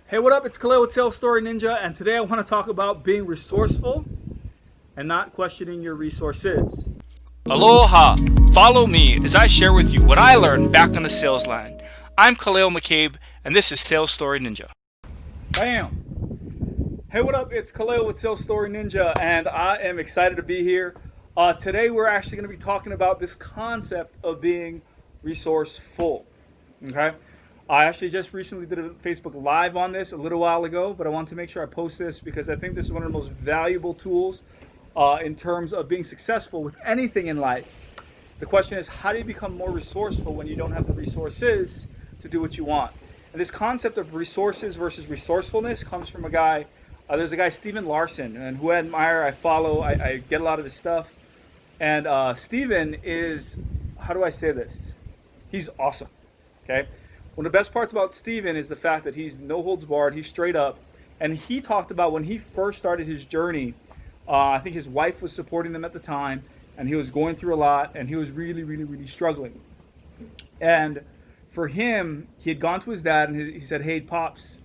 Hey, what up? It's Khalil with Sales Story Ninja, and today I want to talk about being resourceful and not questioning your resources. Aloha! Follow me as I share with you what I learned back on the sales line. I'm Khalil McCabe, and this is Sales Story Ninja. Bam! Hey, what up? It's Khalil with Sales Story Ninja, and I am excited to be here. Today, we're actually going to be talking about this concept of being resourceful. Okay? I actually just recently did a Facebook Live on this a little while ago, but I want to make sure I post this because I think this is one of the most valuable tools in terms of being successful with anything in life. The question is, how do you become more resourceful when you don't have the resources to do what you want? And this concept of resources versus resourcefulness comes from a guy. There's a guy, Stephen Larson, and who I admire, I follow, I get a lot of his stuff. And Stephen is, how do I say this? He's awesome. Okay. One of the best parts about Steven is the fact that he's no holds barred, he's straight up. And he talked about when he first started his journey, I think his wife was supporting him at the time, and he was going through a lot, and he was really, really, really struggling. And for him, he had gone to his dad, and he said, "Hey, Pops,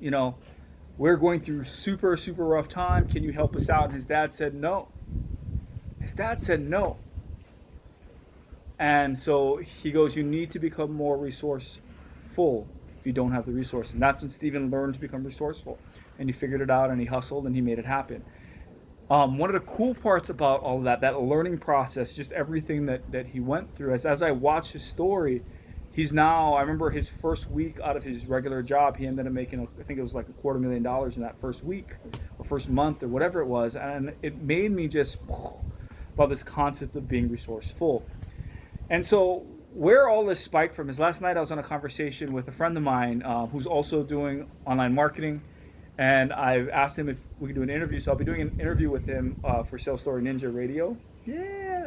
we're going through super, super rough time. Can you help us out?" And his dad said, "No." His dad said, "No." And so he goes, "You need to become more resourceful if you don't have the resources." And that's when Stephen learned to become resourceful, and he figured it out, and he hustled, and he made it happen. One of the cool parts about all of that learning process, just everything that he went through, as I watched his story, he's now, I remember his first week out of his regular job, he ended up making, I think it was like $250,000 in that first week, or first month, or whatever it was, and it made me just, about this concept of being resourceful. And so where all this spiked from is last night I was on a conversation with a friend of mine who's also doing online marketing, and I've asked him if we could do an interview. So I'll be doing an interview with him for Sales Story Ninja Radio,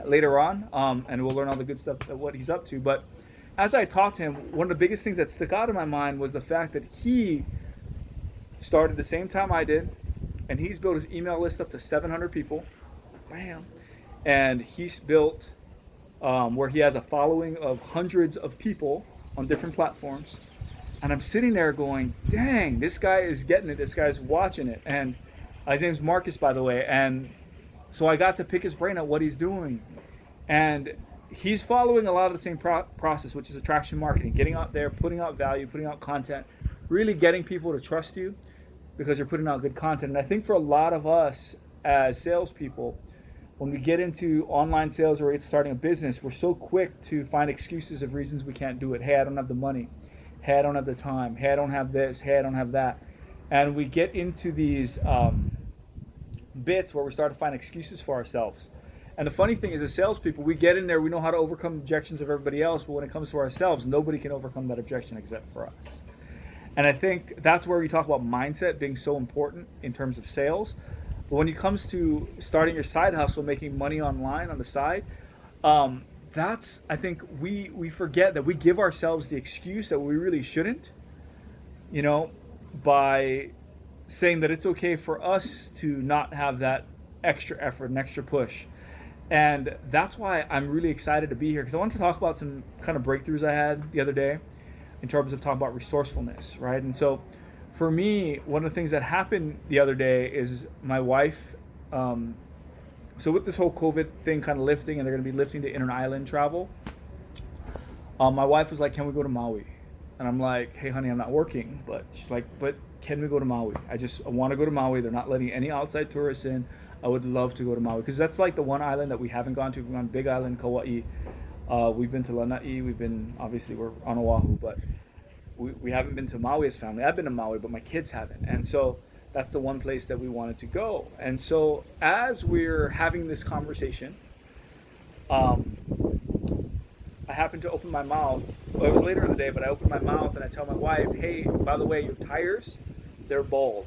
later on, and we'll learn all the good stuff of what he's up to. But as I talked to him, one of the biggest things that stuck out in my mind was the fact that he started the same time I did, and he's built his email list up to 700 people. Bam. And he's built where he has a following of hundreds of people on different platforms. And I'm sitting there going, dang, this guy is getting it. This guy's watching it. And his name's Marcus, by the way. And so I got to pick his brain at what he's doing. And he's following a lot of the same process, which is attraction marketing, getting out there, putting out value, putting out content, really getting people to trust you because you're putting out good content. And I think for a lot of us as salespeople, when we get into online sales or it's starting a business, we're so quick to find excuses of reasons we can't do it. Hey, I don't have the money. Hey, I don't have the time. Hey, I don't have this. Hey, I don't have that. And we get into these bits where we start to find excuses for ourselves. And the funny thing is, as salespeople, we get in there, we know how to overcome objections of everybody else, but when it comes to ourselves, nobody can overcome that objection except for us. And I think that's where we talk about mindset being so important in terms of sales. But when it comes to starting your side hustle, making money online on the side, that's, I think we forget that we give ourselves the excuse that we really shouldn't, by saying that it's okay for us to not have that extra effort and extra push. And that's why I'm really excited to be here, because I want to talk about some kind of breakthroughs I had the other day in terms of talking about resourcefulness, right? And so for me, one of the things that happened the other day is my wife, so with this whole COVID thing kind of lifting, and they're going to be lifting the inter-island travel, my wife was like, "Can we go to Maui?" And I'm like, "Hey, honey, I'm not working." But she's like, "But can we go to Maui? I want to go to Maui. They're not letting any outside tourists in. I would love to go to Maui." Because that's like the one island that we haven't gone to. We've gone Big Island, Kauai. We've been to Lanai. Obviously, we're on Oahu, but we haven't been to Maui as a family. I've been to Maui, but my kids haven't. And so that's the one place that we wanted to go. And so as we're having this conversation, I happened to open my mouth. Well, it was later in the day, but I opened my mouth and I tell my wife, "Hey, by the way, your tires, they're bald,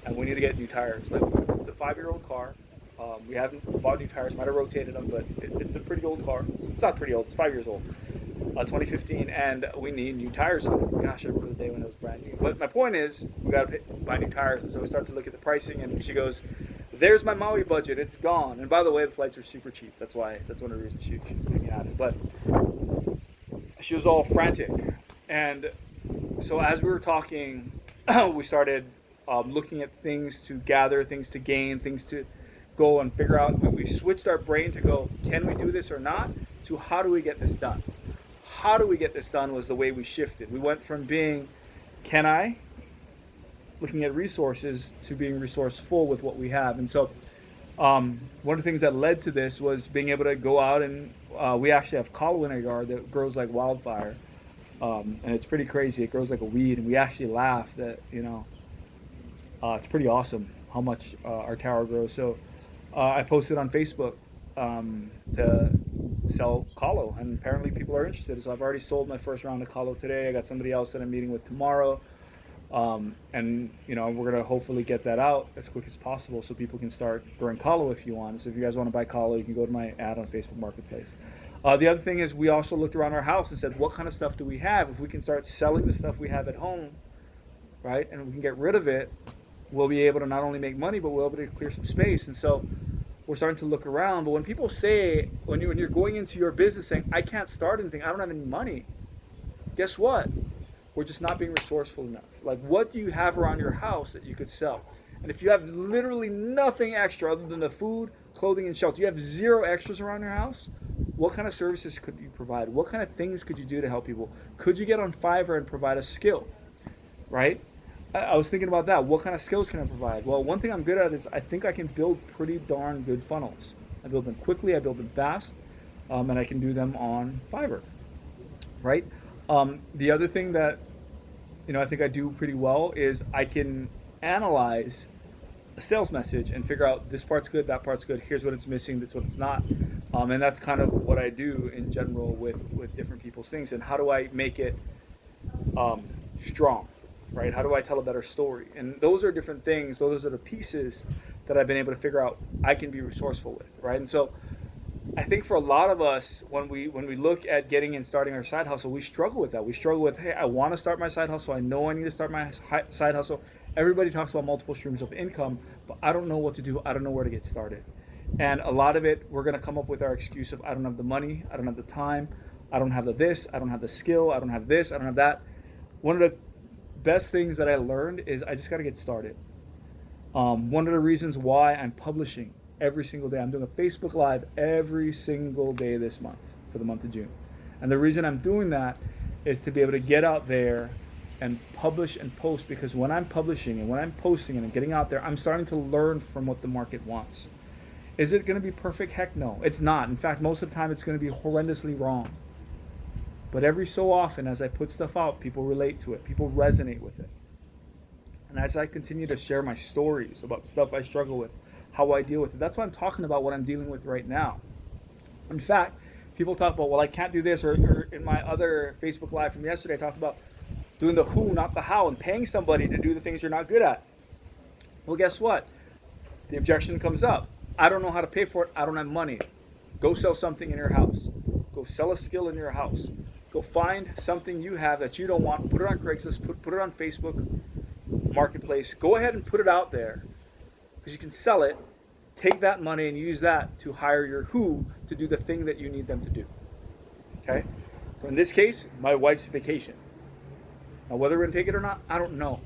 and we need to get new tires." Like, it's a 5-year-old car. We haven't bought new tires. Might have rotated them, but it's a pretty old car. It's not pretty old. It's 5 years old. 2015, and we need new tires on it. Gosh, I remember the day when it was brand new. But my point is, we got to buy new tires, and so we start to look at the pricing, and she goes, "There's my Maui budget. It's gone." And by the way, the flights are super cheap. That's one of the reasons she was thinking at it. But she was all frantic, and so as we were talking, we started looking at things to gather, things to gain, things to go and figure out. We switched our brain to go, can we do this or not, to how do we get this done? How do we get this done was the way we shifted. We went from being, can I, looking at resources, to being resourceful with what we have. And so one of the things that led to this was being able to go out and we actually have kalo in our yard that grows like wildfire. And it's pretty crazy. It grows like a weed, and we actually laugh that, it's pretty awesome how much our tower grows. So I posted on Facebook to sell kalo, and apparently people are interested. So I've already sold my first round of kalo today. I got somebody else that I'm meeting with tomorrow. And we're gonna hopefully get that out as quick as possible so people can start growing kalo if you want. So if you guys want to buy kalo, you can go to my ad on Facebook Marketplace. The other thing is we also looked around our house and said, what kind of stuff do we have? If we can start selling the stuff we have at home, right, and we can get rid of it, we'll be able to not only make money, but we'll be able to clear some space. And so we're starting to look around. But when people say, when you're going into your business saying, I can't start anything, I don't have any money, guess what? We're just not being resourceful enough. Like, what do you have around your house that you could sell? And if you have literally nothing extra other than the food, clothing, and shelter, you have zero extras around your house, what kind of services could you provide? What kind of things could you do to help people? Could you get on Fiverr and provide a skill, right? I was thinking about that. What kind of skills can I provide? Well, one thing I'm good at is I think I can build pretty darn good funnels. I build them quickly, I build them fast, and I can do them on Fiverr, right? The other thing that I think I do pretty well is I can analyze a sales message and figure out this part's good, that part's good, here's what it's missing, this is what it's not. And that's kind of what I do in general with different people's things. And how do I make it strong, right? How do I tell a better story? And those are different things. Those are the pieces that I've been able to figure out I can be resourceful with, right? And so I think for a lot of us, when we look at getting and starting our side hustle, we struggle with that. We struggle with, hey, I want to start my side hustle. I know I need to start my side hustle. Everybody talks about multiple streams of income, but I don't know what to do. I don't know where to get started. And a lot of it, we're going to come up with our excuse of, I don't have the money, I don't have the time, I don't have the this, I don't have the skill, I don't have this, I don't have that. One of the best things that I learned is I just got to get started. One of the reasons why I'm publishing every single day, I'm doing a Facebook Live every single day this month for the month of June. And the reason I'm doing that is to be able to get out there and publish and post, because when I'm publishing and when I'm posting and I'm getting out there, I'm starting to learn from what the market wants. Is it going to be perfect? Heck no, it's not. In fact, most of the time it's going to be horrendously wrong. But every so often, as I put stuff out, people relate to it. People resonate with it. And as I continue to share my stories about stuff I struggle with, how I deal with it, that's why I'm talking about what I'm dealing with right now. In fact, people talk about, well, I can't do this, or in my other Facebook Live from yesterday, I talked about doing the who, not the how, and paying somebody to do the things you're not good at. Well, guess what? The objection comes up. I don't know how to pay for it. I don't have money. Go sell something in your house. Go sell a skill in your house. Go find something you have that you don't want. Put it on Craigslist. Put it on Facebook Marketplace. Go ahead and put it out there, because you can sell it. Take that money and use that to hire your who to do the thing that you need them to do. Okay? So in this case, my wife's vacation. Now, whether we're going to take it or not, I don't know.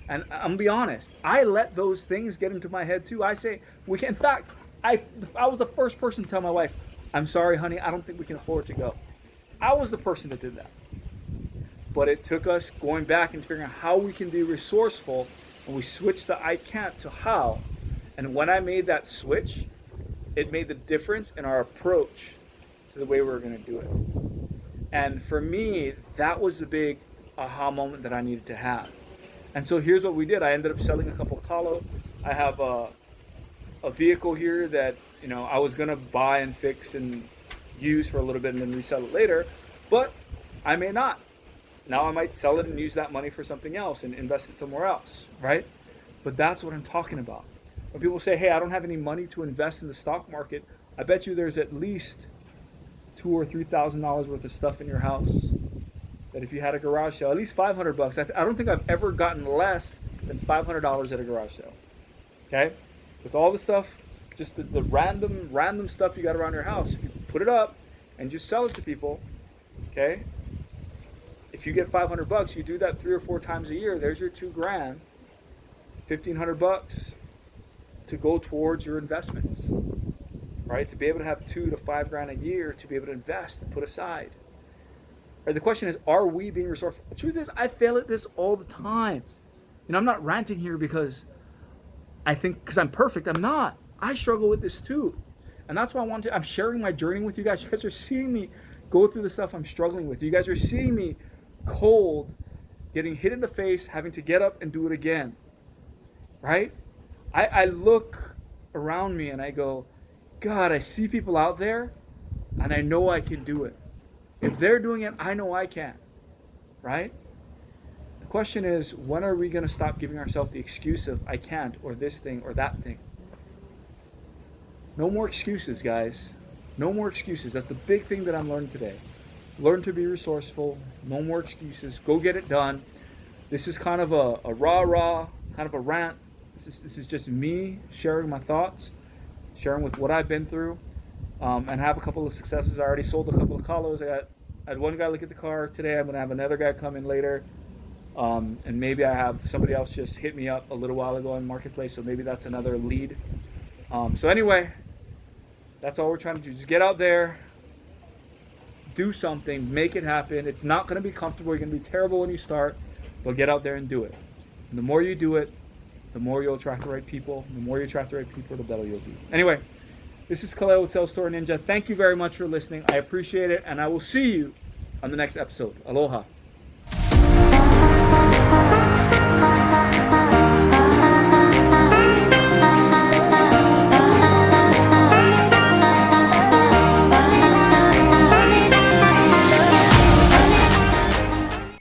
And I'm going to be honest. I let those things get into my head too. I say, we can. In fact, I was the first person to tell my wife, I'm sorry, honey, I don't think we can afford to go. I was the person that did that. But it took us going back and figuring out how we can be resourceful, and we switched the I can't to how. And when I made that switch, it made the difference in our approach to the way we were going to do it. And for me, that was the big aha moment that I needed to have. And so here's what we did. I ended up selling a couple of kalo. I have a vehicle here that I was gonna buy and fix and use for a little bit and then resell it later, but I may not. Now I might sell it and use that money for something else and invest it somewhere else, right? But that's what I'm talking about. When people say, hey, I don't have any money to invest in the stock market, I bet you there's at least $2,000 or $3,000 worth of stuff in your house that if you had a garage sale, at least $500. I don't think I've ever gotten less than $500 at a garage sale. Okay? With all the stuff, just the random stuff you got around your house, if you put it up and just sell it to people, okay, if you get $500, you do that 3 or 4 times a year. There's your $2,000, $1,500 to go towards your investments, right? To be able to have $2,000 to $5,000 a year to be able to invest and put aside. Right? The question is, are we being resourceful? The truth is, I fail at this all the time. I'm not ranting here because because I'm perfect. I'm not. I struggle with this too. And that's why I'm sharing my journey with you guys. You guys are seeing me go through the stuff I'm struggling with. You guys are seeing me cold, getting hit in the face, having to get up and do it again, right? I look around me and I go, God, I see people out there and I know I can do it. If they're doing it, I know I can, right? The question is, when are we going to stop giving ourselves the excuse of I can't, or this thing, or that thing? No more excuses, guys. No more excuses. That's the big thing that I'm learning today. Learn to be resourceful. No more excuses. Go get it done. This is kind of a rah-rah, kind of a rant. This is just me sharing my thoughts, sharing with what I've been through, and have a couple of successes. I already sold a couple of colors. I had one guy look at the car today. I'm going to have another guy come in later. And maybe I have somebody else just hit me up a little while ago on Marketplace, so maybe that's another lead. So anyway, that's all we're trying to do. Just get out there, do something, make it happen. It's not going to be comfortable. You're going to be terrible when you start, but get out there and do it. And the more you do it, the more you'll attract the right people. The more you attract the right people, the better you'll be. Anyway, this is Khalil with Sales Store Ninja. Thank you very much for listening. I appreciate it, and I will see you on the next episode. Aloha.